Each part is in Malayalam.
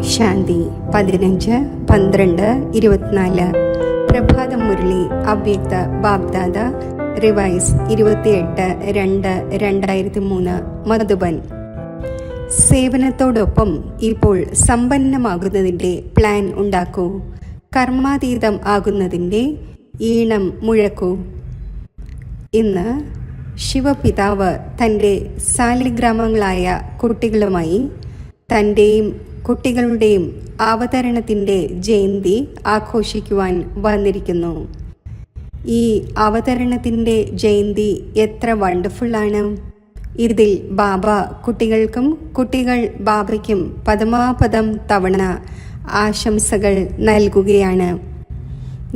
ശാന്തി 15-12-24 പ്രഭാതം മുരളി അവ്യക്ത ബാബ്ദാദ റിവൈസ് 28-2-2003 മധുബൻ. സേവനത്തോടൊപ്പം ഇപ്പോൾ സമ്പന്നമാകുന്നതിൻ്റെ പ്ലാൻ ഉണ്ടാക്കൂ. കർമാതീതം ആകുന്നതിൻ്റെ ഈണം മുഴക്കൂ. ഇന്ന് ശിവപിതാവ് തൻ്റെ സാലിഗ്രാമങ്ങളായ കുട്ടികളുമായി തൻ്റെയും കുട്ടികളുടെയും അവതരണത്തിൻ്റെ ജയന്തി ആഘോഷിക്കുവാൻ വന്നിരിക്കുന്നു. ഈ അവതരണത്തിൻ്റെ ജയന്തി എത്ര വണ്ടർഫുള്ളാണ്! ഇതിൽ ബാബ കുട്ടികൾക്കും കുട്ടികൾ ബാബയ്ക്കും പദമാപദം തവണ ആശംസകൾ നൽകുകയാണ്.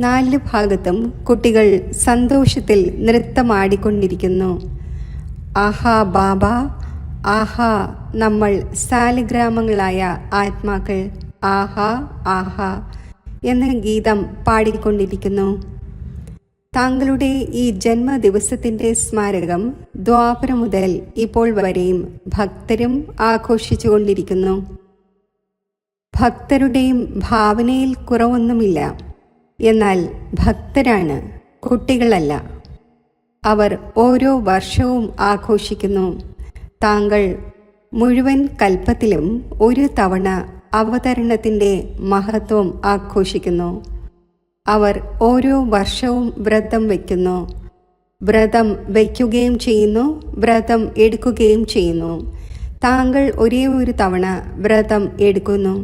4 ഭാഗത്തും കുട്ടികൾ സന്തോഷത്തിൽ നൃത്തമാടിക്കൊണ്ടിരിക്കുന്നു. ആഹാ ബാബ, ആഹാ നമ്മൾ സാലിഗ്രാമങ്ങളായ ആത്മാക്കൾ, ആഹാ ആഹാ എന്ന ഗീതം പാടിക്കൊണ്ടിരിക്കുന്നു. താങ്കളുടെ ഈ ജന്മദിവസത്തിൻ്റെ സ്മാരകം ദ്വാപരം മുതൽ ഇപ്പോൾ വരെയും ഭക്തരും ആഘോഷിച്ചുകൊണ്ടിരിക്കുന്നു. ഭക്തരുടെയും ഭാവനയിൽ കുറവൊന്നുമില്ല. എന്നാൽ ഭക്തരാണ്, കുട്ടികളല്ല. അവർ ഓരോ വർഷവും ആഘോഷിക്കുന്നു. താങ്കൾ മുഴുവൻ കൽപ്പത്തിലും ഒരു തവണ അവതരണത്തിൻ്റെ മഹത്വം ആഘോഷിക്കുന്നു. അവർ ഓരോ വർഷവും വ്രതം വയ്ക്കുന്നു. വ്രതം വയ്ക്കുകയും ചെയ്യുന്നു, വ്രതം എടുക്കുകയും ചെയ്യുന്നു. താങ്കൾ ഒരേ ഒരു തവണ വ്രതം എടുക്കുന്നു.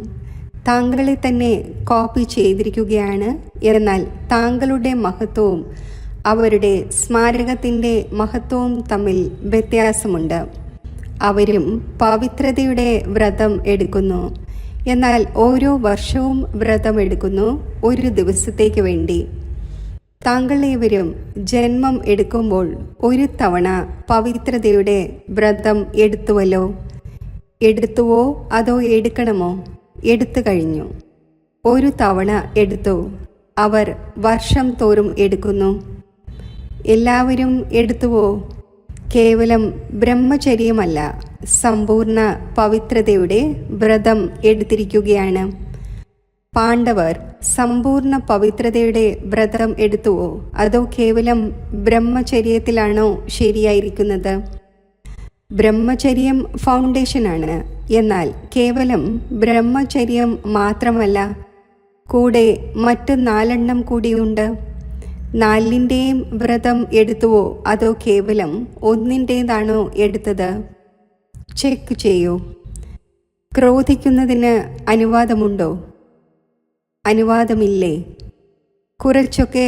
താങ്കളെ തന്നെ കോപ്പി ചെയ്തിരിക്കുകയാണ്. എന്നാൽ താങ്കളുടെ മഹത്വവും അവരുടെ സ്മാരകത്തിൻ്റെ മഹത്വവും തമ്മിൽ വ്യത്യാസമുണ്ട്. അവരും പവിത്രതയുടെ വ്രതം എടുക്കുന്നു. എന്നാൽ ഓരോ വർഷവും വ്രതം എടുക്കുന്നു, ഒരു ദിവസത്തേക്ക് വേണ്ടി. താങ്കളേവരും ജന്മം എടുക്കുമ്പോൾ ഒരു തവണ പവിത്രതയുടെ വ്രതം എടുത്തുവല്ലോ. എടുത്തുവോ അതോ എടുക്കണമോ? എടുത്തു കഴിഞ്ഞു. ഒരു തവണ എടുത്തു. അവർ വർഷം തോറും എടുക്കുന്നു. എല്ലാവരും എടുത്തുവോ? കേവലം ബ്രഹ്മചര്യമല്ല, സമ്പൂർണ്ണ പവിത്രതയുടെ വ്രതം എടുത്തിരിക്കുകയാണ്. പാണ്ഡവർ സമ്പൂർണ്ണ പവിത്രതയുടെ വ്രതം എടുത്തുവോ അതോ കേവലം ബ്രഹ്മചര്യത്തിലാണോ ശരിയായിരിക്കുന്നത്? ബ്രഹ്മചര്യം ഫൗണ്ടേഷനാണ്. എന്നാൽ കേവലം ബ്രഹ്മചര്യം മാത്രമല്ല, കൂടെ മറ്റ് 4 കൂടിയുണ്ട്. 4ൻ്റെയും വ്രതം എടുത്തുവോ അതോ കേവലം 1ൻ്റേതാണോ എടുത്തത്? ചെക്ക് ചെയ്യൂ. ക്രോധിക്കുന്നതിന് അനുവാദമുണ്ടോ? അനുവാദമില്ലേ? കുറച്ചൊക്കെ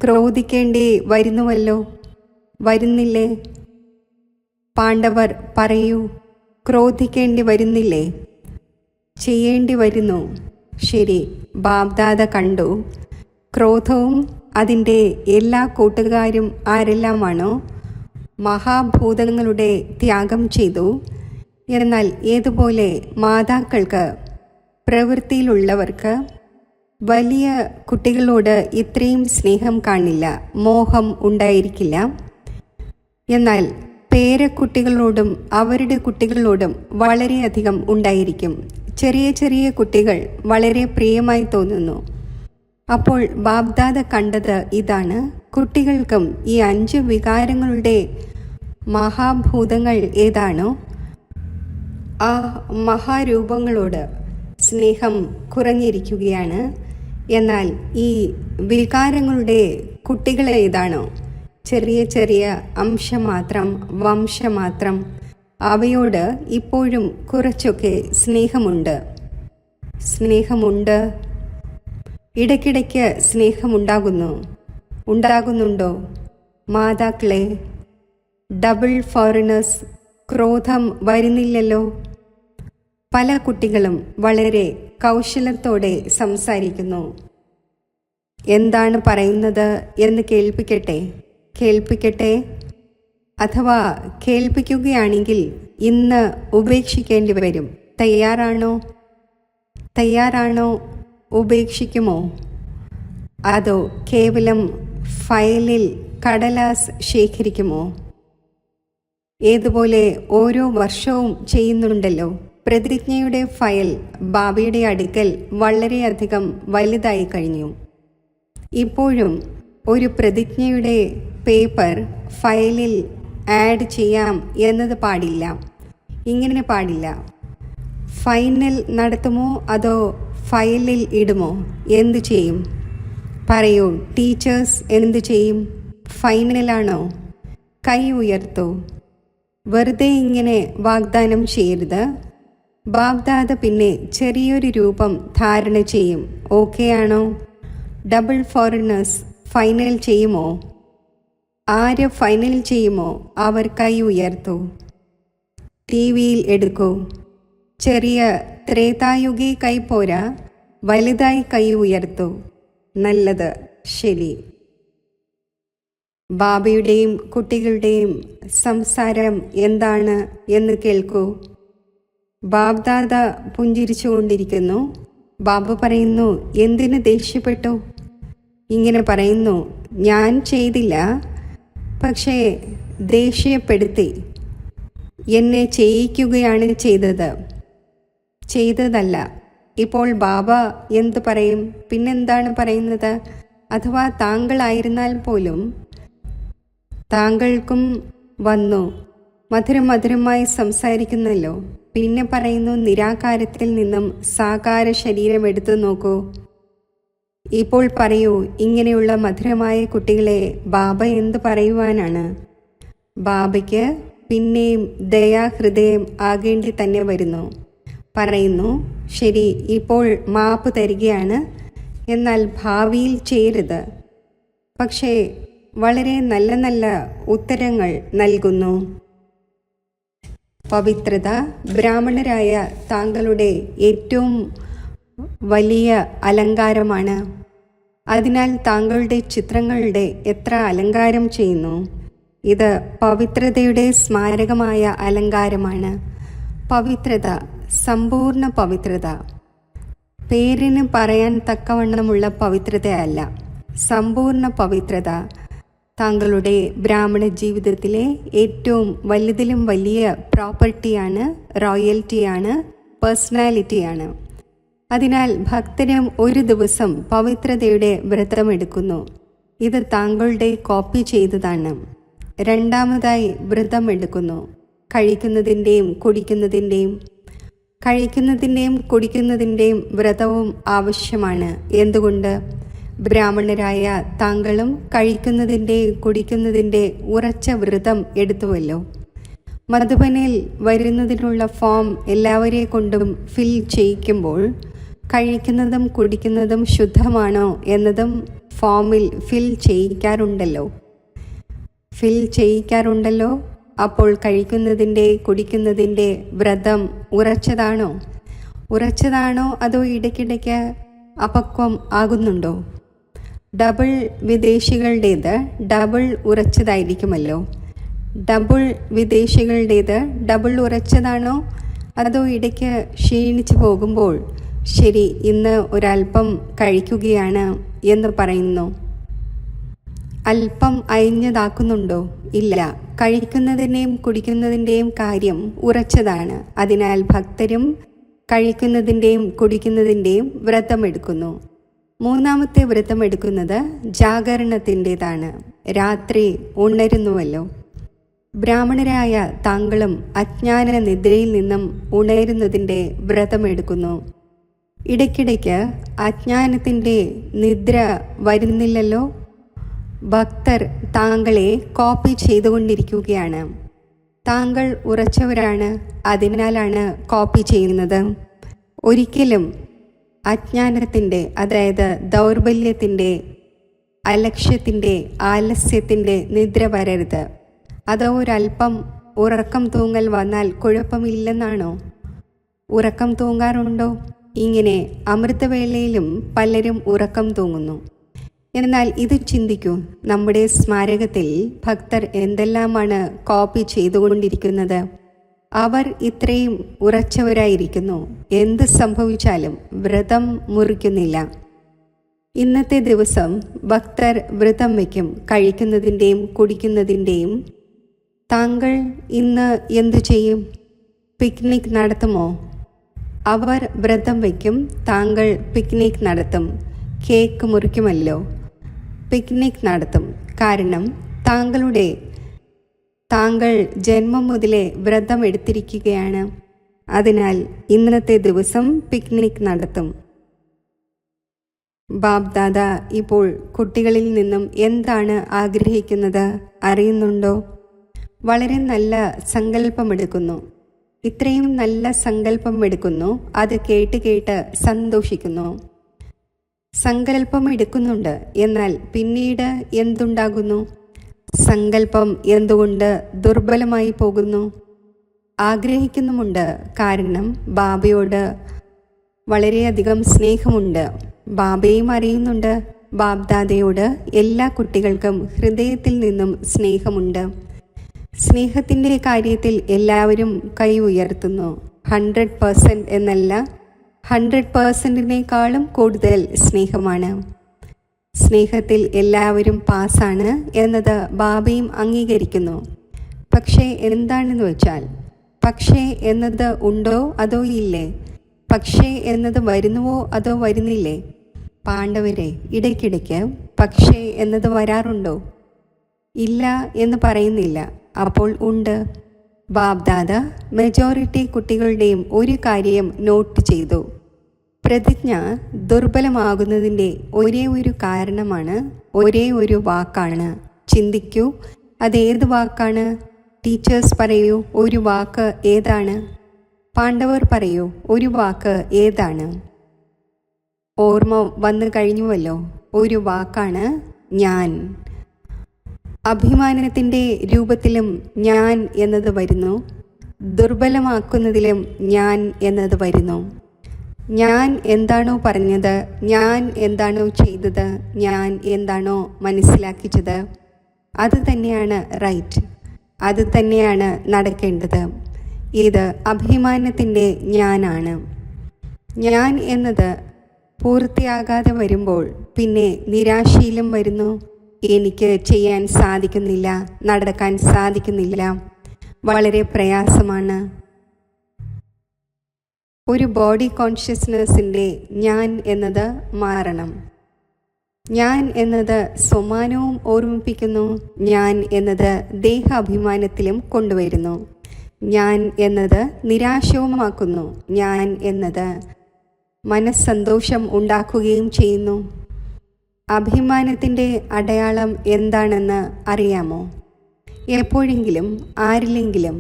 ക്രോധിക്കേണ്ടി വരുന്നുവല്ലോ, വരുന്നില്ലേ? പാണ്ഡവർ പറയൂ, ക്രോധിക്കേണ്ടി വരുന്നില്ലേ? ചെയ്യേണ്ടി വരുന്നു. ശരി, ബാബ്ദാദ കണ്ടു. ക്രോധവും അതിൻ്റെ എല്ലാ കൂട്ടുകാരും ആരെല്ലാമാണോ മഹാഭൂതങ്ങളുടെ ത്യാഗം ചെയ്തു. എന്നാൽ ഏതുപോലെ മാതാക്കൾക്ക്, പ്രവൃത്തിയിലുള്ളവർക്ക് വലിയ കുട്ടികളോട് ഇത്രയും സ്നേഹം കാണില്ല, മോഹം ഉണ്ടായിരിക്കില്ല. എന്നാൽ പേരക്കുട്ടികളോടും അവരുടെ കുട്ടികളോടും വളരെയധികം ഉണ്ടായിരിക്കും. ചെറിയ ചെറിയ കുട്ടികൾ വളരെ പ്രിയമായി തോന്നുന്നു. അപ്പോൾ ബാബ്ദാദ കണ്ടത് ഇതാണ്. കുട്ടികൾക്കും ഈ 5 വികാരങ്ങളുടെ മഹാഭൂതങ്ങൾ ഏതാണോ ആ മഹാരൂപങ്ങളോട് സ്നേഹം കുറഞ്ഞിരിക്കുകയാണ്. എന്നാൽ ഈ വികാരങ്ങളുടെ കുട്ടികൾ ഏതാണോ ചെറിയ ചെറിയ അംശമാത്രം, വംശമാത്രം, അവയോട് ഇപ്പോഴും കുറച്ചൊക്കെ സ്നേഹമുണ്ട്. ഇടയ്ക്കിടയ്ക്ക് ഉണ്ടാകുന്നുണ്ടോ മാതാക്കളെ? ഡബിൾ ഫോറിനേഴ്സ്, ക്രോധം വരുന്നില്ലല്ലോ. പല കുട്ടികളും വളരെ കൗശലത്തോടെ സംസാരിക്കുന്നു. എന്താണ് പറയുന്നത് എന്ന് കേൾപ്പിക്കട്ടെ. അഥവാ കേൾപ്പിക്കുകയാണെങ്കിൽ ഇന്ന് ഉപേക്ഷിക്കേണ്ടി വരും. തയ്യാറാണോ? ഉപേക്ഷിക്കുമോ? അതോ കേവലം ഫയലിൽ കടലാസ് ശേഖരിക്കുമോ? ഏതുപോലെ ഓരോ വർഷവും ചെയ്യുന്നുണ്ടല്ലോ. പ്രതിജ്ഞയുടെ ഫയൽ ബാബയുടെ അടുക്കൽ വളരെയധികം വലുതായി കഴിഞ്ഞു. ഇപ്പോഴും ഒരു പ്രതിജ്ഞയുടെ പേപ്പർ ഫയലിൽ ആഡ് ചെയ്യാം എന്നത് പാടില്ല. ഇങ്ങനെ പാടില്ല. ഫൈനൽ നടത്തുമോ അതോ ഫയലിൽ ഇടുമോ? എന്തു ചെയ്യും? പറയൂ. ടീച്ചേഴ്സ് എന്തു ചെയ്യും? ഫൈനലാണോ? കൈ ഉയർത്തൂ. വെറുതെ ഇങ്ങനെ വാഗ്ദാനം ചെയ്യരുത്. ബാബ്ദാദ പിന്നെ ചെറിയൊരു രൂപം ധാരണ ചെയ്യും. ഓക്കെ ആണോ? ഡബിൾ ഫോറിനേഴ്സ് ഫൈനൽ ചെയ്യുമോ? ആര് ഫൈനൽ ചെയ്യുമോ അവർ കൈ ഉയർത്തൂ. ടിവിയിൽ എടുക്കൂ. ചെറിയ ത്രേതായുഗി കൈ പോരാ, വലുതായി കൈ ഉയർത്തൂ. നല്ലത്. ശരി. ബാബയുടെയും കുട്ടികളുടെയും സംസാരം എന്താണ് എന്ന് കേൾക്കൂ. ബാബ്ദാദ പുഞ്ചിരിച്ചുകൊണ്ടിരിക്കുന്നു. ബാബ പറയുന്നു, എന്തിന് ദേഷ്യപ്പെട്ടു? ഇങ്ങനെ പറയുന്നു, ഞാൻ ചെയ്തില്ല, പക്ഷേ ദേഷ്യപ്പെടുത്തി. എന്നെ ചെയ്യിക്കുകയാണ് ചെയ്തതല്ല. ഇപ്പോൾ ബാബ എന്തു പറയും? പിന്നെന്താണ് പറയുന്നത്? അഥവാ താങ്കളായിരുന്നാൽ പോലും താങ്കൾക്കും വന്നു മധുരമായി സംസാരിക്കുന്നല്ലോ. പിന്നെ പറയുന്നു, നിരാകാരത്തിൽ നിന്നും സാകാര ശരീരം എടുത്തു നോക്കൂ. ഇപ്പോൾ പറയൂ, ഇങ്ങനെയുള്ള മധുരമായ കുട്ടികളെ ബാബ എന്തു പറയുവാനാണ്? ബാബയ്ക്ക് പിന്നെയും ദയാഹൃദയം ആകേണ്ടി തന്നെ വരുന്നു. പറയുന്നു, ശരി, ഇപ്പോൾ മാപ്പ് തരികയാണ്, എന്നാൽ ഭാവിയിൽ ചെയ്യരുത്. പക്ഷേ വളരെ നല്ല നല്ല ഉത്തരങ്ങൾ നൽകുന്നു. പവിത്രത ബ്രാഹ്മണരായ താങ്കളുടെ ഏറ്റവും വലിയ അലങ്കാരമാണ്. അതിനാൽ താങ്കളുടെ ചിത്രങ്ങളുടെ എത്ര അലങ്കാരം ചെയ്യുന്നു. ഇത് പവിത്രതയുടെ സ്മാരകമായ അലങ്കാരമാണ്. പവിത്രത, സമ്പൂർണ്ണ പവിത്രത, പേരിന് പറയാൻ തക്കവണ്ണമുള്ള പവിത്രതയല്ല, സമ്പൂർണ്ണ പവിത്രത താങ്കളുടെ ബ്രാഹ്മണ ജീവിതത്തിലെ ഏറ്റവും വലുതിലും വലിയ പ്രോപ്പർട്ടിയാണ്, റോയൽറ്റിയാണ്, പേഴ്സണാലിറ്റിയാണ്. അതിനാൽ ഭക്തരും ഒരു ദിവസം പവിത്രതയുടെ വ്രതമെടുക്കുന്നു. ഇത് താങ്കളുടെ കോപ്പി ചെയ്തതാണ്. രണ്ടാമതായി വ്രതമെടുക്കുന്നു. കഴിക്കുന്നതിൻ്റെയും കുടിക്കുന്നതിൻ്റെയും വ്രതവും ആവശ്യമാണ്. എന്തുകൊണ്ട്? ബ്രാഹ്മണരായ താങ്കളും കുടിക്കുന്നതിൻ്റെ ഉറച്ച വ്രതം എടുത്തുവല്ലോ. മധുബനിൽ വരുന്നതിനുള്ള ഫോം എല്ലാവരെ കൊണ്ടും ഫിൽ ചെയ്യിക്കുമ്പോൾ കഴിക്കുന്നതും കുടിക്കുന്നതും ശുദ്ധമാണോ എന്നതും ഫോമിൽ ഫിൽ ചെയ്യിക്കാറുണ്ടല്ലോ. അപ്പോൾ കുടിക്കുന്നതിൻ്റെ വ്രതം ഉറച്ചതാണോ അതോ ഇടയ്ക്കിടയ്ക്ക് അപക്വം ആകുന്നുണ്ടോ? ഡബിൾ വിദേശികളുടേത് ഡബിൾ ഉറച്ചതായിരിക്കുമല്ലോ. ഡബിൾ ഉറച്ചതാണോ അതോ ഇടയ്ക്ക് ക്ഷീണിച്ചു പോകുമ്പോൾ ശരി, ഇന്ന് ഒരല്പം കഴിക്കുകയാണ് എന്ന് പറയുന്നു, അല്പം അയഞ്ഞതാക്കുന്നുണ്ടോ? ഇല്ല. കഴിക്കുന്നതിൻ്റെയും കുടിക്കുന്നതിൻ്റെയും കാര്യം ഉറച്ചതാണ്. അതിനാൽ ഭക്തരും കുടിക്കുന്നതിൻ്റെയും വ്രതമെടുക്കുന്നു. മൂന്നാമത്തെ വ്രതമെടുക്കുന്നത് ജാഗരണത്തിൻ്റെതാണ്. രാത്രി ഉണരുന്നുവല്ലോ. ബ്രാഹ്മണരായ താങ്കളും അജ്ഞാന നിദ്രയിൽ നിന്നും ഉണരുന്നതിൻ്റെ വ്രതമെടുക്കുന്നു. ഇടയ്ക്കിടയ്ക്ക് അജ്ഞാനത്തിൻ്റെ നിദ്ര വരുന്നില്ലല്ലോ. ഭക്തർ താങ്കളെ കോപ്പി ചെയ്തുകൊണ്ടിരിക്കുകയാണ്. താങ്കൾ ഉറച്ചവരാണ്, അതിനാലാണ് കോപ്പി ചെയ്യുന്നത്. ഒരിക്കലും അജ്ഞാനത്തിൻ്റെ, അതായത് ദൗർബല്യത്തിൻ്റെ, അലക്ഷ്യത്തിൻ്റെ, ആലസ്യത്തിൻ്റെ നിദ്ര വരരുത്. അതോ ഒരല്പം ഉറക്കം തൂങ്ങൽ വന്നാൽ കുഴപ്പമില്ലെന്നാണോ? ഉറക്കം തൂങ്ങാറുണ്ടോ? ഇങ്ങനെ അമൃതവേളയിലും പലരും ഉറക്കം തൂങ്ങുന്നു. എന്നാൽ ഇത് ചിന്തിക്കൂ, നമ്മുടെ സ്മാരകത്തിൽ ഭക്തർ എന്തെല്ലാമാണ് കോപ്പി ചെയ്തുകൊണ്ടിരിക്കുന്നത്. അവർ ഇത്രയും ഉറച്ചവരായിരിക്കുന്നു. എന്ത് സംഭവിച്ചാലും വ്രതം മുറിക്കുന്നില്ല. ഇന്നത്തെ ദിവസം ഭക്തർ വ്രതം വയ്ക്കും, കഴിക്കുന്നതിൻ്റെയും കുടിക്കുന്നതിൻ്റെയും. താങ്കൾ ഇന്ന് എന്തു ചെയ്യും? പിക്നിക് നടത്തുമോ? അവർ വ്രതം വയ്ക്കും, താങ്കൾ പിക്നിക് നടത്തും. കേക്ക് മുറിക്കുമല്ലോ. പിക്നിക് നടത്തും. കാരണം താങ്കൾ ജന്മം മുതലേ വ്രതം എടുത്തിരിക്കുകയാണ്. അതിനാൽ ഇന്നത്തെ ദിവസം പിക്നിക് നടത്തും. ബാബ്ദാദ ഇപ്പോൾ കുട്ടികളിൽ നിന്നും എന്താണ് ആഗ്രഹിക്കുന്നത് അറിയുന്നുണ്ടോ? വളരെ നല്ല സങ്കല്പമെടുക്കുന്നു. ഇത്രയും നല്ല സങ്കല്പം എടുക്കുന്നു. അത് കേട്ട് സന്തോഷിക്കുന്നു. സങ്കല്പം എടുക്കുന്നുണ്ട്. എന്നാൽ പിന്നീട് എന്തുണ്ടാകുന്നു? സങ്കല്പം എന്തുകൊണ്ട് ദുർബലമായി പോകുന്നു? ആഗ്രഹിക്കുന്നുമുണ്ട്. കാരണം ബാബയോട് വളരെയധികം സ്നേഹമുണ്ട്. ബാബയും അറിയുന്നുണ്ട്. ബാബ്ദാദയോട് എല്ലാ കുട്ടികൾക്കും ഹൃദയത്തിൽ നിന്നും സ്നേഹമുണ്ട്. സ്നേഹത്തിൻ്റെ കാര്യത്തിൽ എല്ലാവരും കൈ ഉയർത്തുന്നു. 100% എന്നല്ല, 100%-നേക്കാളും കൂടുതൽ സ്നേഹമാണ്. സ്നേഹത്തിൽ എല്ലാവരും പാസ്സാണ് എന്നത് ബാബയും അംഗീകരിക്കുന്നു. പക്ഷേ എന്താണെന്ന് വെച്ചാൽ, പക്ഷേ എന്നത് ഉണ്ടോ അതോ ഇല്ലേ? പക്ഷേ എന്നത് വരുന്നുവോ അതോ വരുന്നില്ലേ? പാണ്ഡവരെ, ഇടയ്ക്കിടയ്ക്ക് പക്ഷേ എന്നത് വരാറുണ്ടോ? ഇല്ല എന്ന് പറയുന്നില്ല. അപ്പോൾ ഉണ്ട്. ബാബ്ദാദ മെജോറിറ്റി കുട്ടികളുടെയും ഒരു കാര്യം നോട്ട് ചെയ്തു. പ്രതിജ്ഞ ദുർബലമാകുന്നതിൻ്റെ ഒരേ ഒരു കാരണമാണ്, ഒരേ ഒരു വാക്കാണ്. ചിന്തിക്കൂ, അതേത് വാക്കാണ്? ടീച്ചേഴ്സ് പറയൂ, ഒരു വാക്ക് ഏതാണ്? പാണ്ഡവർ പറയൂ, ഒരു വാക്ക് ഏതാണ്? ഓർമ്മ വന്നു കഴിഞ്ഞുവല്ലോ. ഒരു വാക്കാണ് ഞാൻ. അഭിമാനത്തിൻ്റെ രൂപത്തിലും ഞാൻ എന്നത് വരുന്നു. ദുർബലമാക്കുന്നതിലും ഞാൻ എന്നത് വരുന്നു. ഞാൻ എന്താണോ പറഞ്ഞത്, ഞാൻ എന്താണോ ചെയ്തത്, ഞാൻ എന്താണോ മനസ്സിലാക്കിച്ചത്, അത് തന്നെയാണ് റൈറ്റ്. അത് തന്നെയാണ് നടക്കേണ്ടത്. ഇത് അഭിമാനത്തിൻ്റെ ഞാനാണ്. ഞാൻ എന്നത് പൂർത്തിയാകാതെ വരുമ്പോൾ പിന്നെ നിരാശയിലും വരുന്നു. എനിക്ക് ചെയ്യാൻ സാധിക്കുന്നില്ല, നടക്കാൻ സാധിക്കുന്നില്ല, വളരെ പ്രയാസമാണ്. ഒരു ബോഡി കോൺഷ്യസ്നെസ്സിൻ്റെ ഞാൻ എന്നത് മാറണം. ഞാൻ എന്നത് സ്വമാനവും ഓർമ്മിപ്പിക്കുന്നു. ഞാൻ എന്നത് ദേഹാഭിമാനത്തിലും കൊണ്ടുവരുന്നു. ഞാൻ എന്നത് നിരാശവുമാക്കുന്നു. ഞാൻ എന്നത് മനസ്സന്തോഷം ഉണ്ടാക്കുകയും ചെയ്യുന്നു. അഭിമാനത്തിൻ്റെ അടയാളം എന്താണെന്ന് അറിയാമോ? എപ്പോഴെങ്കിലും ആരിലെങ്കിലും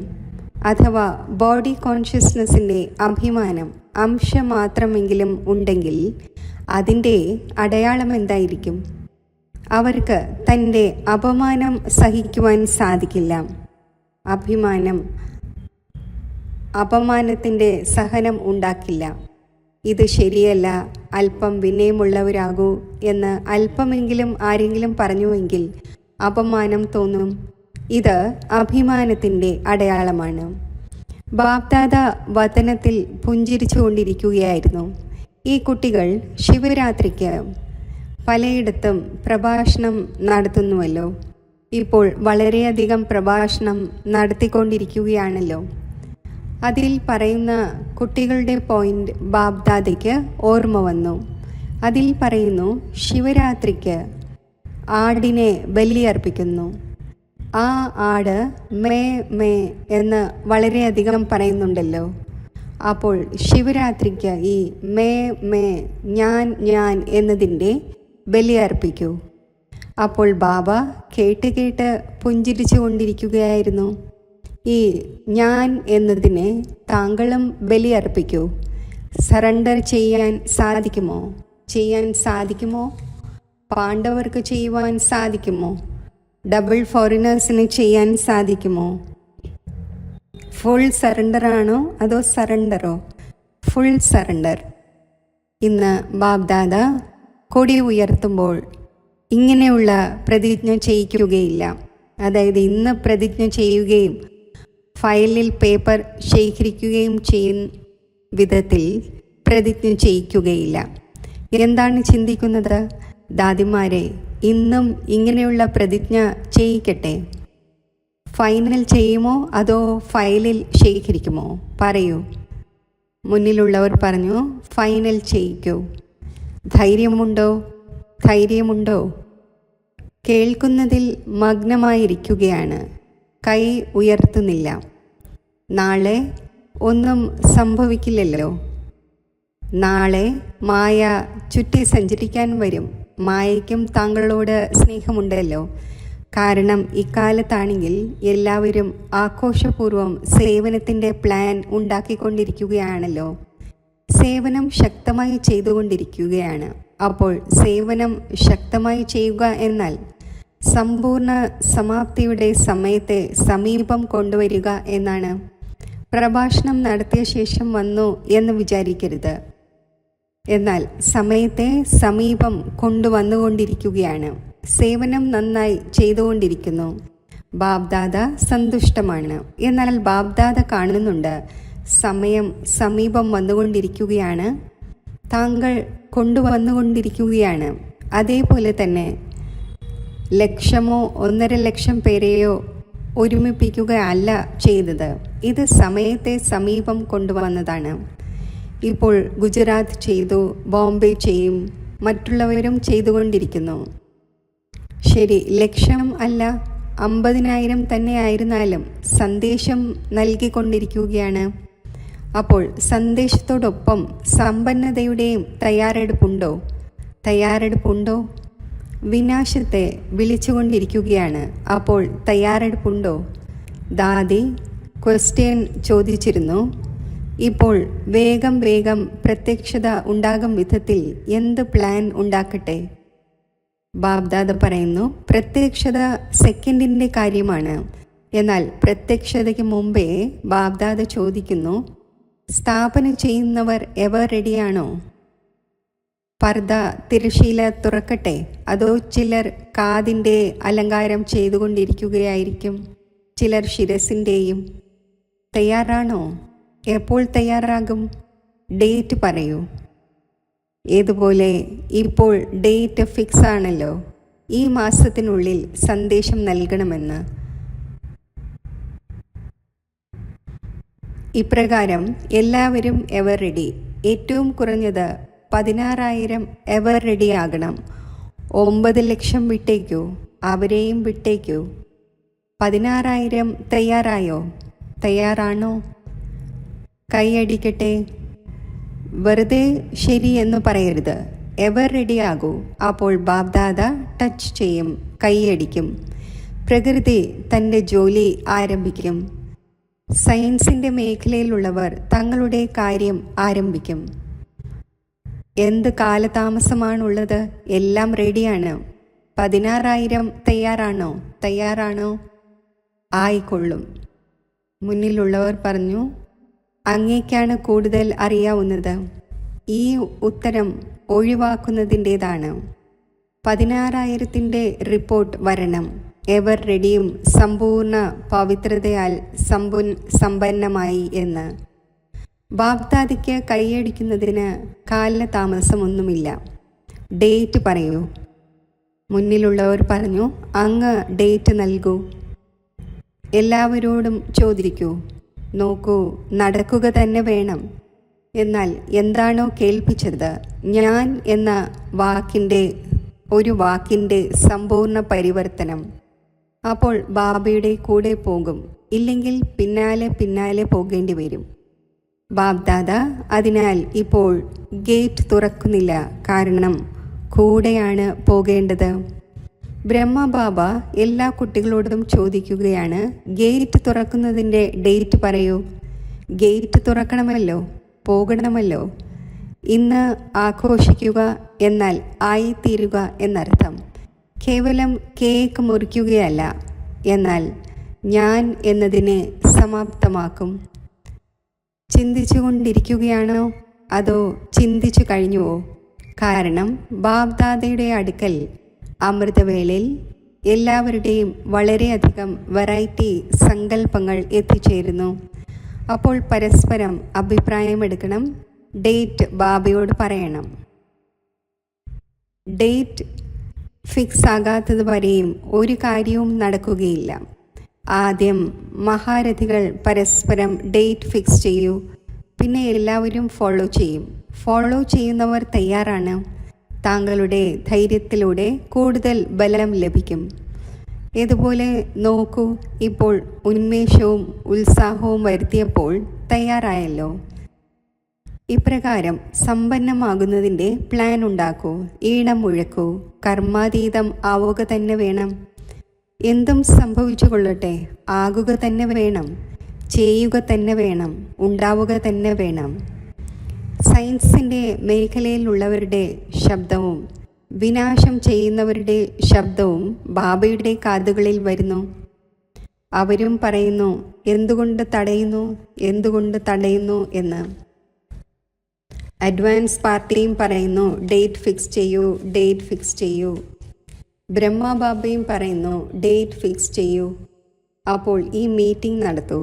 അഥവാ ബോഡി കോൺഷ്യസ്നെസ്സിൻ്റെ അഭിമാനം അംശം മാത്രമെങ്കിലും ഉണ്ടെങ്കിൽ അതിൻ്റെ അടയാളം എന്തായിരിക്കും? അവർക്ക് തൻ്റെ അപമാനം സഹിക്കുവാൻ സാധിക്കില്ല. അപമാനത്തിൻ്റെ സഹനം ഉണ്ടാക്കില്ല. ഇത് ശരിയല്ല, അല്പം വിനയമുള്ളവരാകൂ എന്ന് അല്പമെങ്കിലും ആരെങ്കിലും പറഞ്ഞുവെങ്കിൽ അപമാനം തോന്നും. ഇത് അഭിമാനത്തിൻ്റെ അടയാളമാണ്. ബാബ്ദാദ വതനത്തിൽ പുഞ്ചിരിച്ചു കൊണ്ടിരിക്കുകയായിരുന്നു. ഈ കുട്ടികൾ ശിവരാത്രിക്ക് പലയിടത്തും പ്രഭാഷണം നടത്തുന്നുവല്ലോ. ഇപ്പോൾ വളരെയധികം പ്രഭാഷണം നടത്തിക്കൊണ്ടിരിക്കുകയാണല്ലോ. അതിൽ പറയുന്ന കുട്ടികളുടെ പോയിന്റ് ബാബ്ദാദയ്ക്ക് ഓർമ്മ വന്നു. അതിൽ പറയുന്നു, ശിവരാത്രിക്ക് ആടിനെ ബലിയർപ്പിക്കുന്നു. ആ ആട് മേ മേ എന്ന് വളരെയധികം പറയുന്നുണ്ടല്ലോ. അപ്പോൾ ശിവരാത്രിക്ക് ഈ മേ മേ ഞാൻ എന്നതിൻ്റെ ബലിയർപ്പിക്കൂ. അപ്പോൾ ബാബ കേട്ട് പുഞ്ചിരിച്ചു കൊണ്ടിരിക്കുകയായിരുന്നു. ഈ ഞാൻ എന്നതിനെ താങ്കളും ബലിയർപ്പിക്കൂ. സറണ്ടർ ചെയ്യാൻ സാധിക്കുമോ? പാണ്ഡവർക്ക് ചെയ്യുവാൻ സാധിക്കുമോ? ഡബിൾ ഫോറിനേഴ്സിന് ചെയ്യാൻ സാധിക്കുമോ? ഫുൾ സറണ്ടറാണോ അതോ സറണ്ടറോ? Full surrender. ഇന്ന് ബാബ്ദാദ കൊടി ഉയർത്തുമ്പോൾ ഇങ്ങനെയുള്ള പ്രതിജ്ഞ ചെയ്യിക്കുകയില്ല. അതായത് ഇന്ന് പ്രതിജ്ഞ ചെയ്യുകയും ഫയലിൽ പേപ്പർ ശേഖരിക്കുകയും ചെയ്യുന്ന വിധത്തിൽ പ്രതിജ്ഞ ചെയ്യിക്കുകയില്ല. എന്താണ് ചിന്തിക്കുന്നത്? ദാദിമാരെ, ഇന്നും ഇങ്ങനെയുള്ള പ്രതിജ്ഞ ചെയ്യിക്കട്ടെ. ഫൈനൽ ചെയ്യുമോ അതോ ഫയലിൽ ശേഖരിക്കുമോ? പറയൂ. മുന്നിലുള്ളവർ പറഞ്ഞു, ഫൈനൽ ചെയ്യിക്കൂ. ധൈര്യമുണ്ടോ? ധൈര്യമുണ്ടോ? കേൾക്കുന്നതിൽ മഗ്നമായിരിക്കുകയാണ്. കൈ ഉയർത്തുന്നില്ല. നാളെ ഒന്നും സംഭവിക്കില്ലല്ലോ. നാളെ മായ ചുറ്റി സഞ്ചരിക്കാൻ വരും. മായയ്ക്കും താങ്കളോട് സ്നേഹമുണ്ടല്ലോ. കാരണം ഇക്കാലത്താണെങ്കിൽ എല്ലാവരും ആഘോഷപൂർവ്വം സേവനത്തിൻ്റെ പ്ലാൻ ഉണ്ടാക്കിക്കൊണ്ടിരിക്കുകയാണല്ലോ. സേവനം ശക്തമായി ചെയ്തുകൊണ്ടിരിക്കുകയാണ്. അപ്പോൾ സേവനം ശക്തമായി ചെയ്യുക എന്നാൽ സമ്പൂർണ്ണ സമാപ്തിയുടെ സമയത്തെ സമീപം കൊണ്ടുവരിക എന്നാണ്. പ്രഭാഷണം നടത്തിയ ശേഷം വന്നു എന്ന് വിചാരിക്കരുത്. എന്നാൽ സമയത്തെ സമീപം കൊണ്ടുവന്നുകൊണ്ടിരിക്കുകയാണ്. സേവനം നന്നായി ചെയ്തുകൊണ്ടിരിക്കുന്നു. ബാബ്ദാദ സന്തുഷ്ടമാണ്. എന്നാൽ ബാബ്ദാദ കാണുന്നുണ്ട്, സമയം സമീപം വന്നുകൊണ്ടിരിക്കുകയാണ്. താങ്കൾ കൊണ്ടുവന്നുകൊണ്ടിരിക്കുകയാണ്. അതേപോലെ തന്നെ ലക്ഷമോ 1.5 ലക്ഷം പേരെയോ ഒരുമിപ്പിക്കുക അല്ല ചെയ്തത്. ഇത് സമയത്തെ സമീപം കൊണ്ടുവന്നതാണ്. ഇപ്പോൾ ഗുജറാത്ത് ചെയ്തു, ബോംബെ ചെയ്യും, മറ്റുള്ളവരും ചെയ്തുകൊണ്ടിരിക്കുന്നു. ശരി, ലക്ഷം അല്ല 50,000 തന്നെ ആയിരുന്നാലും സന്ദേശം നൽകിക്കൊണ്ടിരിക്കുകയാണ്. അപ്പോൾ സന്ദേശത്തോടൊപ്പം സമ്പന്നതയുടെയും തയ്യാറെടുപ്പുണ്ടോ? തയ്യാറെടുപ്പുണ്ടോ? വിനാശത്തെ വിളിച്ചുകൊണ്ടിരിക്കുകയാണ്. അപ്പോൾ തയ്യാറെടുപ്പുണ്ടോ? ദാദി ക്വസ്റ്റ്യൻ ചോദിച്ചിരുന്നു. ഇപ്പോൾ വേഗം വേഗം പ്രത്യക്ഷത ഉണ്ടാകും വിധത്തിൽ എന്ത് പ്ലാൻ ഉണ്ടാക്കട്ടെ? ബാബ്ദാദ പറയുന്നു, പ്രത്യക്ഷത സെക്കൻഡിൻ്റെ കാര്യമാണ്. എന്നാൽ പ്രത്യക്ഷതയ്ക്ക് മുമ്പേ ബാബ്ദാദ ചോദിക്കുന്നു, സ്ഥാപന ചെയ്യുന്നവർ എവർ റെഡിയാണോ? പർദ തിരശീല തുറക്കട്ടെ? അതോ ചിലർ കാതിൻ്റെ അലങ്കാരം ചെയ്തുകൊണ്ടിരിക്കുകയായിരിക്കും, ചിലർ ശിരസിൻ്റെയും. തയ്യാറാണോ? എപ്പോൾ തയ്യാറാകും? ഡേറ്റ് പറയൂ. ഏതുപോലെ ഇപ്പോൾ ഡേറ്റ് ഫിക്സ് ആണല്ലോ. ഈ മാസത്തിനുള്ളിൽ സന്ദേശം നൽകണമെന്ന്. ഇപ്രകാരം എല്ലാവരും എവർ റെഡി. ഏറ്റവും കുറഞ്ഞത് 16,000 എവർ റെഡി ആകണം. 9 ലക്ഷം വിട്ടേക്കൂ, അവരെയും വിട്ടേക്കൂ. 16,000 തയ്യാറായോ? തയ്യാറാണോ? കൈയടിക്കട്ടെ. വെറുതെ ശരി എന്ന് പറയരുത്. എവർ റെഡി ആകൂ. അപ്പോൾ ബാബ്ദാദ ടച്ച് ചെയ്യും, കൈയടിക്കും. പ്രകൃതി തൻ്റെ ജോലി ആരംഭിക്കും. സയൻസിൻ്റെ മേഖലയിലുള്ളവർ തങ്ങളുടെ കാര്യം ആരംഭിക്കും. എന്ത് കാലതാമസമാണുള്ളത്? എല്ലാം റെഡിയാണ്. 16,000 തയ്യാറാണോ? തയ്യാറാണോ? ആയിക്കൊള്ളും. മുന്നിലുള്ളവർ പറഞ്ഞു, അങ്ങേക്കാണ് കൂടുതൽ അറിയാവുന്നത്. ഈ ഉത്തരം ഒഴിവാക്കുന്നതിൻ്റേതാണ്. 16,000ൻ്റെ റിപ്പോർട്ട് വരണം. എവർ റെഡിയും സമ്പൂർണ്ണ പവിത്രതയാൽ സമ്പന്നമായി എന്ന്. ബാബ്ദാദിക്ക് കൈയടിക്കുന്നതിന് കാലതാമസമൊന്നുമില്ല. ഡേറ്റ് പറയൂ. മുന്നിലുള്ളവർ പറഞ്ഞു, അങ്ങ് ഡേറ്റ് നൽകൂ. എല്ലാവരോടും ചോദിക്കൂ. നോക്കൂ, നടക്കുക തന്നെ വേണം. എന്നാൽ എന്താണോ കേൾപ്പിച്ചത്, ഞാൻ എന്ന ഒരു വാക്കിൻ്റെ സമ്പൂർണ്ണ പരിവർത്തനം. അപ്പോൾ ബാബയുടെ കൂടെ പോകും. ഇല്ലെങ്കിൽ പിന്നാലെ പോകേണ്ടി വരും. ബാബ്ദാദ അതിനാൽ ഇപ്പോൾ ഗേറ്റ് തുറക്കുന്നില്ല. കാരണം കൂടെയാണ് പോകേണ്ടത്. ബ്രഹ്മബാബ എല്ലാ കുട്ടികളോടും ചോദിക്കുകയാണ്, ഗേറ്റ് തുറക്കുന്നതിൻ്റെ ഡേറ്റ് പറയൂ. ഗേറ്റ് തുറക്കണമല്ലോ, പോകണമല്ലോ. ഇന്ന് ആഘോഷിക്കുക എന്നാൽ ആയിത്തീരുക എന്നർത്ഥം. കേവലം കേക്ക് മുറിക്കുകയല്ല, എന്നാൽ ഞാൻ എന്നതിനെ സമാപ്തമാക്കും. ചിന്തിച്ചുകൊണ്ടിരിക്കുകയാണോ? അതോ ചിന്തിച്ചു കഴിഞ്ഞുവോ? കാരണം ബാബ്ദാദയുടെ അടുക്കൽ അമൃതവേളയിൽ എല്ലാവരുടെയും വളരെയധികം വെറൈറ്റി സങ്കല്പങ്ങൾ എത്തിച്ചേരുന്നു. അപ്പോൾ പരസ്പരം അഭിപ്രായമെടുക്കണം. ഡേറ്റ് ബാബയോട് പറയണം. ഡേറ്റ് ഫിക്സ് ആകാത്തത് വരെയും ഒരു കാര്യവും നടക്കുകയില്ല. ആദ്യം മഹാരഥികൾ പരസ്പരം ഡേറ്റ് ഫിക്സ് ചെയ്യൂ, പിന്നെ എല്ലാവരും ഫോളോ ചെയ്യും. ഫോളോ ചെയ്യുന്നവർ തയ്യാറാണ്. താങ്കളുടെ ധൈര്യത്തിലൂടെ കൂടുതൽ ബലം ലഭിക്കും. ഇതുപോലെ നോക്കൂ, ഇപ്പോൾ ഉന്മേഷവും ഉത്സാഹവും വരുത്തിയപ്പോൾ തയ്യാറായല്ലോ. ഇപ്രകാരം സമ്പന്നമാകുന്നതിൻ്റെ പ്ലാൻ ഉണ്ടാക്കൂ. ഈണം മുഴക്കൂ. കർമാതീതം ആവുക തന്നെ വേണം. എന്തും സംഭവിച്ചു കൊള്ളട്ടെ, ആകുക തന്നെ വേണം. ചെയ്യുക തന്നെ വേണം. ഉണ്ടാവുക തന്നെ വേണം. സയൻസിൻ്റെ മേഖലയിലുള്ളവരുടെ ശബ്ദവും വിനാശം ചെയ്യുന്നവരുടെ ശബ്ദവും ബാബയുടെ കാതുകളിൽ വരുന്നു. അവരും പറയുന്നു, എന്തുകൊണ്ട് തടയുന്നു, എന്തുകൊണ്ട് തടയുന്നു എന്ന്. അഡ്വാൻസ് പാർട്ടിയും പറയുന്നു, ഡേറ്റ് ഫിക്സ് ചെയ്യൂ, ഡേറ്റ് ഫിക്സ് ചെയ്യൂ. ബ്രഹ്മബാബയും പറയുന്നു, ഡേറ്റ് ഫിക്സ് ചെയ്യൂ. അപ്പോൾ ഈ മീറ്റിംഗ് നടത്തൂ.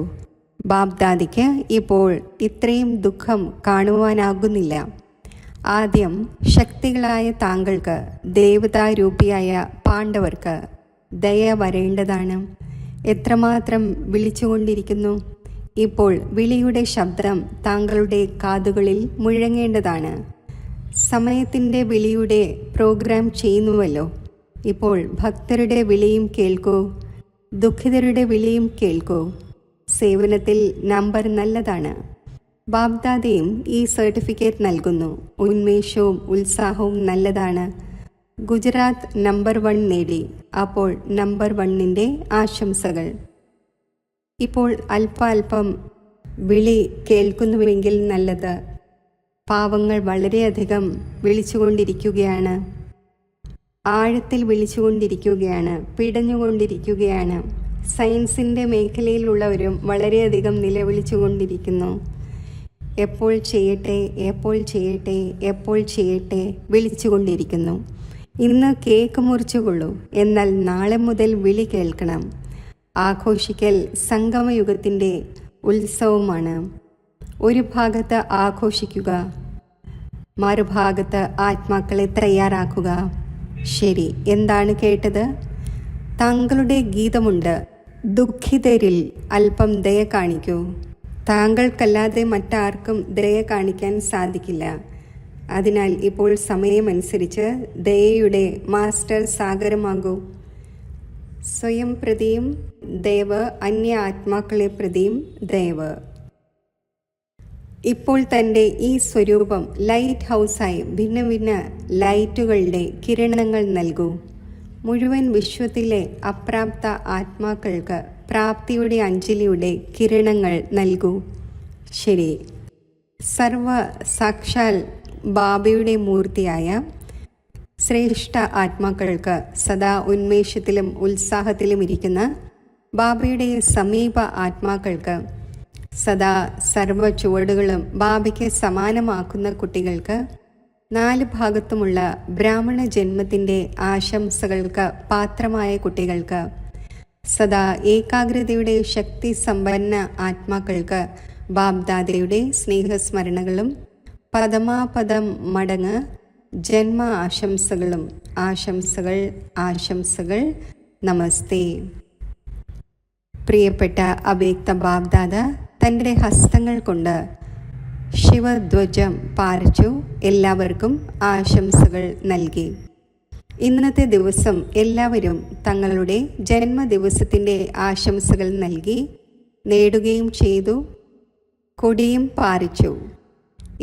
ബാബ്ദാദിക്ക് ഇപ്പോൾ ഇത്രയും ദുഃഖം കാണുവാനാകുന്നില്ല. ആദ്യം ശക്തികളായ താങ്കൾക്ക്, ദേവതാരൂപിയായ പാണ്ഡവർക്ക് ദയ വരേണ്ടതാണ്. എത്രമാത്രം വിളിച്ചുകൊണ്ടിരിക്കുന്നു. ഇപ്പോൾ വിളിയുടെ ശബ്ദം താങ്കളുടെ കാതുകളിൽ മുഴങ്ങേണ്ടതാണ്. സമയത്തിൻ്റെ വിളിയുടെ പ്രോഗ്രാം ചെയ്യുന്നുവല്ലോ. ഇപ്പോൾ ഭക്തരുടെ വിളിയും കേൾക്കൂ, ദുഃഖിതരുടെ വിളിയും കേൾക്കൂ. സേവനത്തിൽ നമ്പർ നല്ലതാണ്. ബാബ്ദാദയും ഈ സർട്ടിഫിക്കറ്റ് നൽകുന്നു. ഉന്മേഷവും ഉത്സാഹവും നല്ലതാണ്. ഗുജറാത്ത് നമ്പർ 1 നേടി. അപ്പോൾ നമ്പർ 1ൻ്റെ ആശംസകൾ. ഇപ്പോൾ അല്പം വിളി കേൾക്കുന്നുവെങ്കിൽ നല്ലത്. പാവങ്ങൾ വളരെയധികം വിളിച്ചുകൊണ്ടിരിക്കുകയാണ്. ആഴത്തിൽ വിളിച്ചുകൊണ്ടിരിക്കുകയാണ്, പിടഞ്ഞുകൊണ്ടിരിക്കുകയാണ്. സയൻസിൻ്റെ മേഖലയിലുള്ളവരും വളരെയധികം നിലവിളിച്ചുകൊണ്ടിരിക്കുന്നു. എപ്പോൾ ചെയ്യട്ടെ, എപ്പോൾ ചെയ്യട്ടെ, എപ്പോൾ ചെയ്യട്ടെ വിളിച്ചുകൊണ്ടിരിക്കുന്നു. ഇന്ന് കേക്ക് മുറിച്ചുകൊള്ളൂ, എന്നാൽ നാളെ മുതൽ വിളി കേൾക്കണം. ആഘോഷിക്കൽ സംഗമയുഗത്തിൻ്റെ ഉത്സവമാണ്. ഒരു ഭാഗത്ത് ആഘോഷിക്കുക, മറുഭാഗത്ത് ആത്മാക്കളെ തയ്യാറാക്കുക. ശരി, എന്താണ് കേട്ടത്? താങ്കളുടെ ഗീതമുണ്ട്, ദുഃഖിതരിൽ അല്പം ദയ കാണിക്കൂ. താങ്കൾക്കല്ലാതെ മറ്റാർക്കും ദയ കാണിക്കാൻ സാധിക്കില്ല. അതിനാൽ ഇപ്പോൾ സമയമനുസരിച്ച് ദയയുടെ മാസ്റ്റർ സാഗരമാകൂ. സ്വയം പ്രതിയും ദയവ്, അന്യ ആത്മാക്കളെ പ്രതിയും ദയവ്. ഇപ്പോൾ തൻ്റെ ഈ സ്വരൂപം ലൈറ്റ് ഹൗസായി ഭിന്ന ഭിന്ന ലൈറ്റുകളുടെ കിരണങ്ങൾ നൽകൂ. മുഴുവൻ വിശ്വത്തിലെ അപ്രാപ്ത ആത്മാക്കൾക്ക് പ്രാപ്തിയുടെ അഞ്ജലിയുടെ കിരണങ്ങൾ നൽകൂ. ശരി. സർവ സാക്ഷാൽ ബാബയുടെ മൂർത്തിയായ ശ്രേഷ്ഠ ആത്മാക്കൾക്ക് സദാ ഉന്മേഷത്തിലും ഉത്സാഹത്തിലും ഇരിക്കുന്ന ബാബയുടെ സമീപ ആത്മാക്കൾക്ക്, സദാ സർവ ചുവടുകളും ബാബയ്ക്ക് സമാനമാക്കുന്ന കുട്ടികൾക്ക്, 4 ഭാഗത്തുമുള്ള ബ്രാഹ്മണ ജന്മത്തിൻ്റെ ആശംസകൾക്ക് പാത്രമായ കുട്ടികൾക്ക്, സദാ ഏകാഗ്രതയുടെ ശക്തി സമ്പന്ന ആത്മാക്കൾക്ക് ബാബ്ദാദയുടെ സ്നേഹസ്മരണകളും പദമാപദം മടങ്ങ് ജന്മ ആശംസകളും. ആശംസകൾ, ആശംസകൾ. നമസ്തേ. പ്രിയപ്പെട്ട അവ്യക്ത ബാബ്ദാദ തൻ്റെ ഹസ്തങ്ങൾ കൊണ്ട് ശിവധ്വജം പാറിച്ചു എല്ലാവർക്കും ആശംസകൾ നൽകി. ഇന്നത്തെ ദിവസം എല്ലാവരും തങ്ങളുടെ ജന്മദിവസത്തിൻ്റെ ആശംസകൾ നൽകി നേടുകയും ചെയ്തു, കൊടിയും പാറിച്ചു.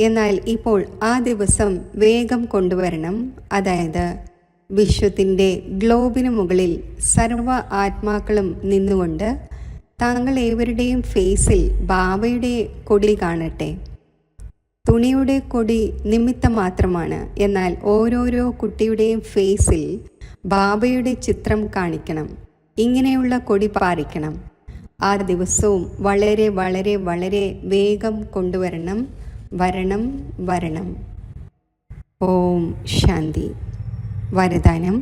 എന്നാൽ ഇപ്പോൾ ആ ദിവസം വേഗം കൊണ്ടുവരണം. അതായത് വിശ്വത്തിൻ്റെ ഗ്ലോബിന് മുകളിൽ സർവ ആത്മാക്കളും നിന്നുകൊണ്ട് താങ്കൾ ഏവരുടെയും ഫേസിൽ ബാബയുടെ കൊടി കാണട്ടെ. തുണിയുടെ കൊടി നിമിത്തം മാത്രമാണ്, എന്നാൽ ഓരോരോ കുട്ടിയുടെയും ഫേസിൽ ബാബയുടെ ചിത്രം കാണിക്കണം. ഇങ്ങനെയുള്ള കൊടി പാറിക്കണം. ആ ദിവസവും വളരെ വളരെ വളരെ വേഗം കൊണ്ടുവരണം. വരണം, വരണം. ഓം ശാന്തി. വരദാനം: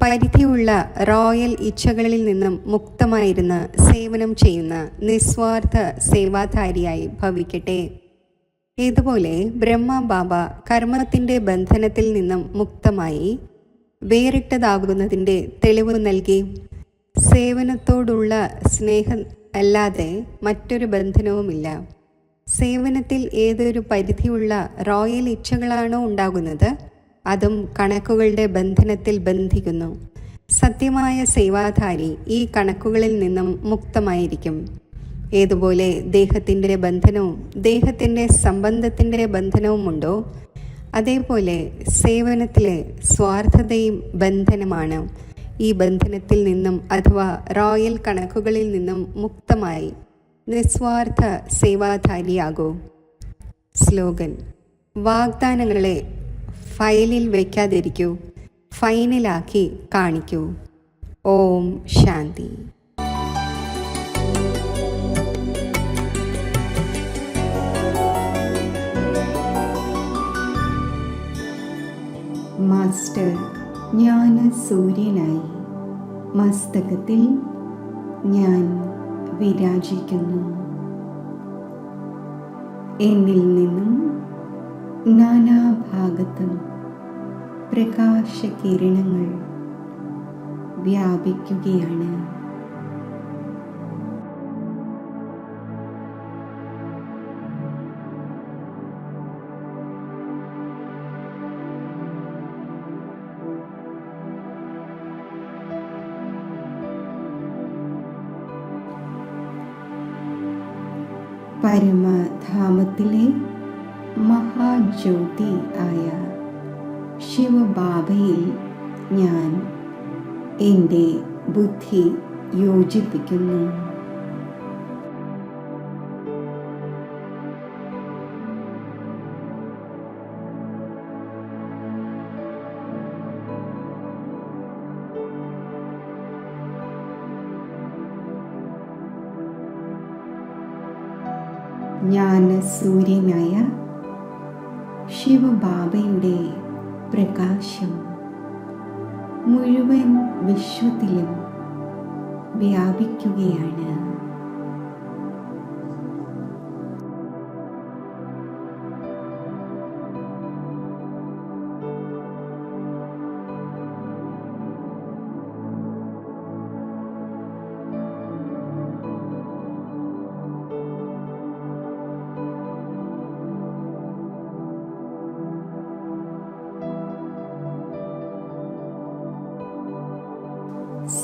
പരിധിയുള്ള റോയൽ ഇച്ഛകളിൽ നിന്നും മുക്തമായിരുന്ന് സേവനം ചെയ്യുന്ന നിസ്വാർത്ഥ സേവാധാരിയായി ഭവിക്കട്ടെ. ഇതുപോലെ ബ്രഹ്മ ബാബ കർമ്മത്തിൻ്റെ ബന്ധനത്തിൽ നിന്നും മുക്തമായി വേറിട്ടതാകുന്നതിൻ്റെ തെളിവ് നൽകി. സേവനത്തോടുള്ള സ്നേഹം അല്ലാതെ മറ്റൊരു ബന്ധനവുമില്ല. സേവനത്തിൽ ഏതൊരു പരിധിയുള്ള റോയൽ ഇച്ഛകളാണോ ഉണ്ടാകുന്നത്, അതും കണക്കുകളുടെ ബന്ധനത്തിൽ ബന്ധിക്കുന്നു. സത്യമായ സേവാധാരി ഈ കണക്കുകളിൽ നിന്നും മുക്തമായിരിക്കും. ഏതുപോലെ ദേഹത്തിൻ്റെ ബന്ധനവും ദേഹത്തിൻ്റെ സംബന്ധത്തിൻ്റെ ബന്ധനവുമുണ്ടോ, അതേപോലെ സേവനത്തിലെ സ്വാർത്ഥതയും ബന്ധനമാണ്. ഈ ബന്ധനത്തിൽ നിന്നും അഥവാ റോയൽ കണക്കുകളിൽ നിന്നും മുക്തമായി നിസ്വാർത്ഥ സേവാധാരിയാകൂ. സ്ലോഗൻ: വാഗ്ദാനങ്ങളെ ഫയലിൽ വയ്ക്കാതിരിക്കൂ, ഫൈനലാക്കി കാണിക്കൂ. ഓം ശാന്തി. മാസ്റ്റർ ജ്ഞാന സൂര്യനായി മസ്തകത്തിൽ ഞാൻ വിരാജിക്കുന്നു. എന്നിൽ നിന്നും നാനാഭാഗത്തും പ്രകാശകിരണങ്ങൾ വ്യാപിക്കുകയാണ്. പരമധാമത്തിലെ മഹാജ്യോതി ആയ ശിവബാബയിൽ ഞാൻ എൻ്റെ ബുദ്ധി യോജിപ്പിക്കുന്നു. ജ്ഞാനസൂര്യനായ ശിവബാബയുടെ പ്രകാശം മുഴുവൻ വിശ്വത്തിലും വ്യാപിക്കുകയാണ്.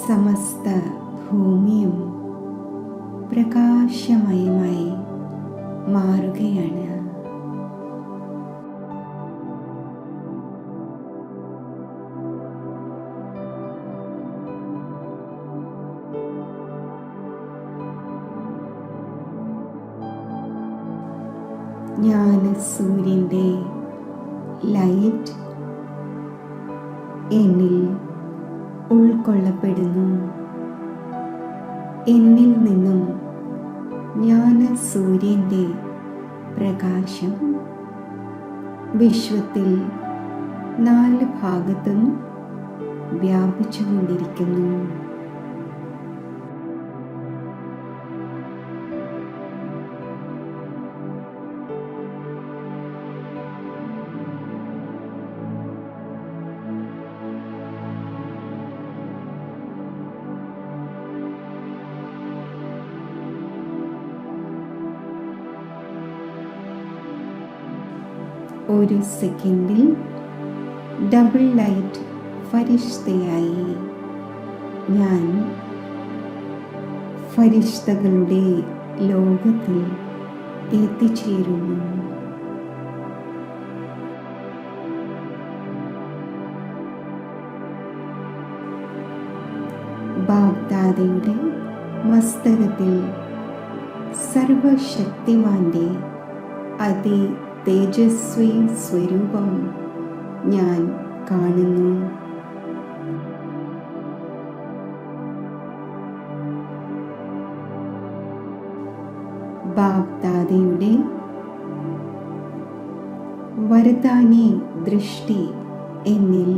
സമസ്ത ഭൂമിയും പ്രകാശമയമായി മാറുകയാണ്. ജ്ഞാനസൂര്യൻ്റെ ലൈറ്റ് എന്നിൽ ഉൾക്കൊള്ളപ്പെടുന്നു. എന്നിൽ നിന്നും ജ്ഞാനസൂര്യൻ്റെ പ്രകാശം വിശ്വത്തിൽ 4 ഭാഗത്തും വ്യാപിച്ചുകൊണ്ടിരിക്കുന്നു. ഒരു സെക്കൻഡിൽ ഡബിൾ ലൈറ്റ് ഫരിഷ്തയായി ഞാൻ ഫരിഷ്തകളുടെ ലോകത്തിൽ എത്തിച്ചേരുന്നു. ബാഗ്ദാദയുടെ മസ്തകത്തിൽ സർവശക്തിമാന്റെ അതി തേജസ്വി സ്വരൂപം ഞാൻ കാണുന്നു. ബാഗ്ദാദയുടെ വരദാനി ദൃഷ്ടി എന്നിൽ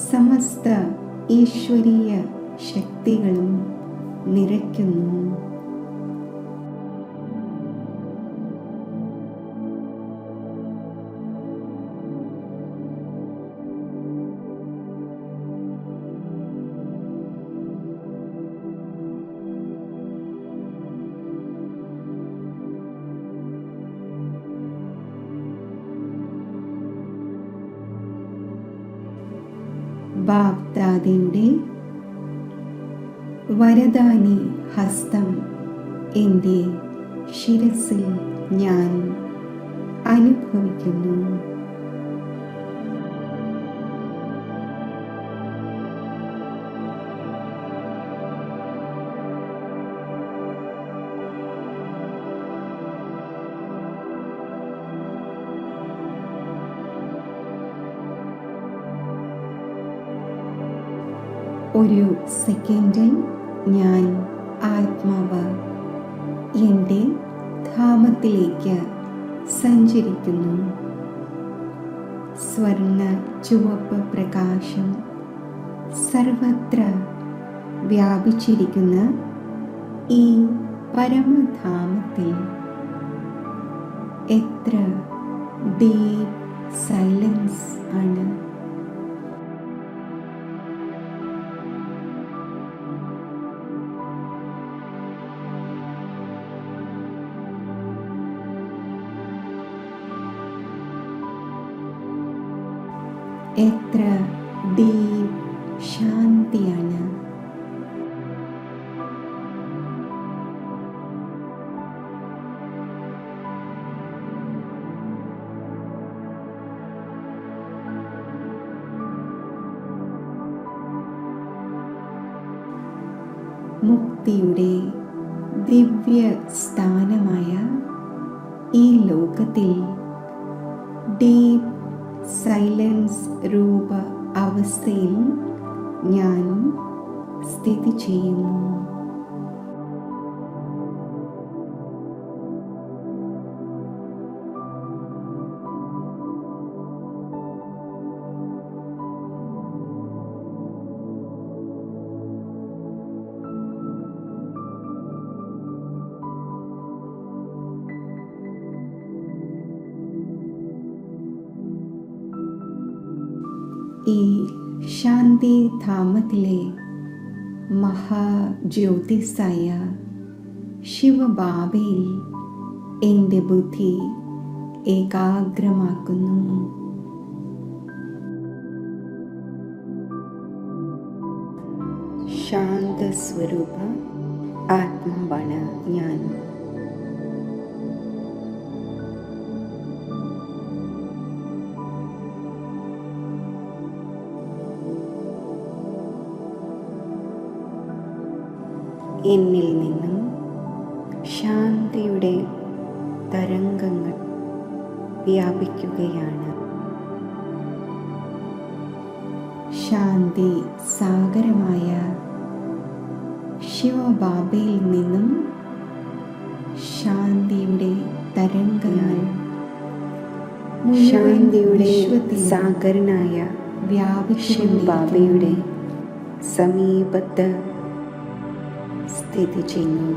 സമസ്ത ഈശ്വരീയ ശക്തികളും നിറയ്ക്കുന്നു. ബാപ്ദാദയുടെ വരദാനി ഹസ്തം എൻ്റെ ശിരസിൽ ഞാൻ അനുഭവിക്കുന്നു. ഒരു സെക്കൻഡിൽ ഞാൻ ആത്മാവ് എൻ്റെ ധാമത്തിലേക്ക് സഞ്ചരിക്കുന്നു. സ്വർണ്ണ ചുവപ്പ് പ്രകാശം സർവത്ര വ്യാപിച്ചിരിക്കുന്ന ഈ പരമധാമത്തിൽ എത്ര ഡീപ് സൈലൻസ് ആണ്. എത്ര ഡീപ് ശാന്തിയാണ്. മുക്തിയുടെ ദിവ്യ സ്ഥാനമായ ഈ ലോകത്തിൽ ഡീപ് സൈലൻസ് രൂപ അവസ്ഥയിൽ ഞാൻ സ്ഥിതി ചെയ്യുന്നു. ഈ ശാന്തിധാമത്തിലെ മഹാജ്യോതിസായ ശിവബാബയിൽ എൻ്റെ ബുദ്ധി ഏകാഗ്രമാക്കുന്നു. ശാന്തസ്വരൂപ ആത്മാവാണ് ഞാൻ. എന്നിൽ നിന്നും ശാന്തിയുടെ തരംഗങ്ങൾ വ്യാപിക്കുകയാണ്. ശാന്തി സാഗരമായ ശിവബാബയിൽ നിന്നും ശാന്തിയുടെ തരംഗങ്ങൾ ശാന്തിയുടെ സാഗരനായ ശിവബാബയുടെ സമീപത്ത് സ്ഥിതി ചെയ്യുന്നു.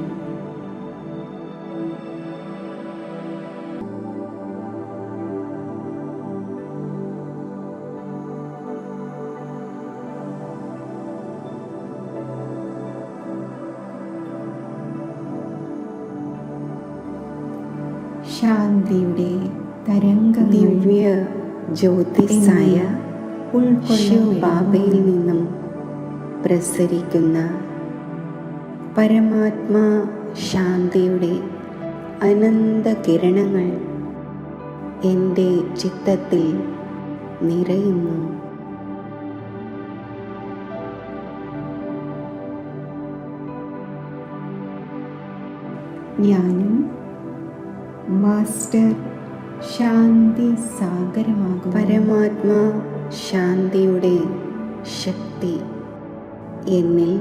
ശാന്തിയുടെ തരംഗങ്ങൾ ദിവ്യ ജ്യോതിസായ ശിവബാബയിൽ നിന്നും പ്രസരിക്കുന്ന പരമാത്മാ ശാന്തിയുടെ അനന്ത കിരണങ്ങൾ എൻ്റെ ചിത്തത്തിൽ നിറയുന്നു. ഞാനും മാസ്റ്റർ ശാന്തി സാഗരമാകും. പരമാത്മാ ശാന്തിയുടെ ശക്തി എന്നിൽ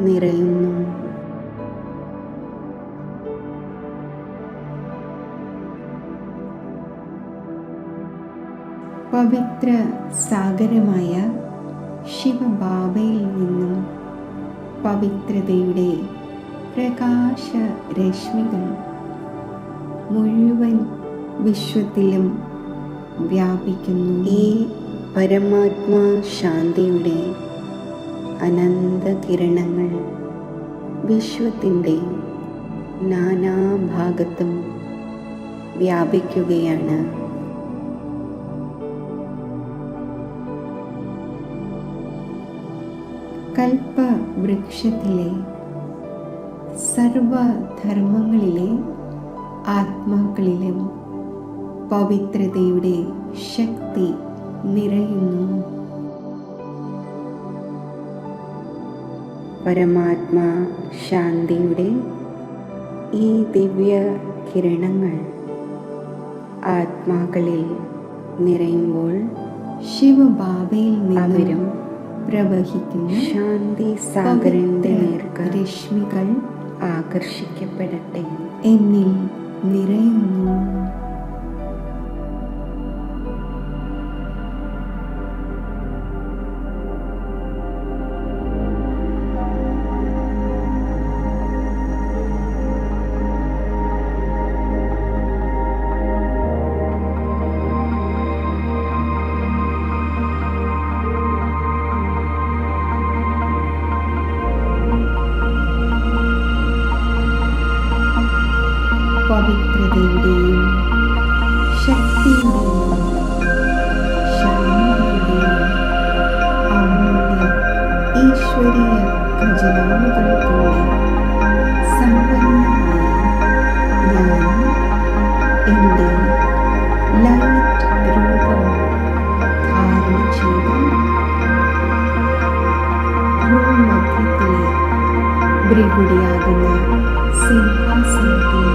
നിറയുന്നു. പവിത്ര സാഗരമായ ശിവബാബയിൽ നിന്നും പവിത്രതയുടെ പ്രകാശ രശ്മികൾ മുഴുവൻ വിശ്വത്തിലും വ്യാപിക്കുന്നു. ഈ പരമാത്മാ ശാന്തിയുടെ അനന്ത കിരണങ്ങൾ വിശ്വത്തിൻ്റെ നാനാഭാഗത്തും വ്യാപിക്കുകയാണ്. കൽപ്പവൃക്ഷത്തിലെ സർവധർമ്മങ്ങളിലെ ആത്മാക്കളിലും പവിത്രതയുടെ ശക്തി നിറയുന്നു. പരമാത്മാ ശാന്തിയുടെ ഈ ദിവ്യ കിരണങ്ങൾ ആത്മാക്കളിൽ നിറയുമ്പോൾ ശിവബാബയിൽ നിന്നും പ്രവഹിക്കുന്ന ശാന്തി സാഗരന്റെ നേർക്ക് രശ്മികൾ ആകർഷിക്കപ്പെടട്ടെ, എന്നിൽ നിറയുന്നു. പവിത്രതയുടെയും ശക്തിയുടെയും ശാന്തിയുടെയും അമൂല്യ ഈശ്വരീയ ഖജനാവുകൾ കൊണ്ട് സമ്പന്നമായ ഞാൻ എൻ്റെ ലൈറ്റ് രൂപം ധാരണ ചെയ്ത് ഭൂമധ്യത്തിലെ ഭൃഗുടിയാകുന്ന സിംഹാസനത്തിൽ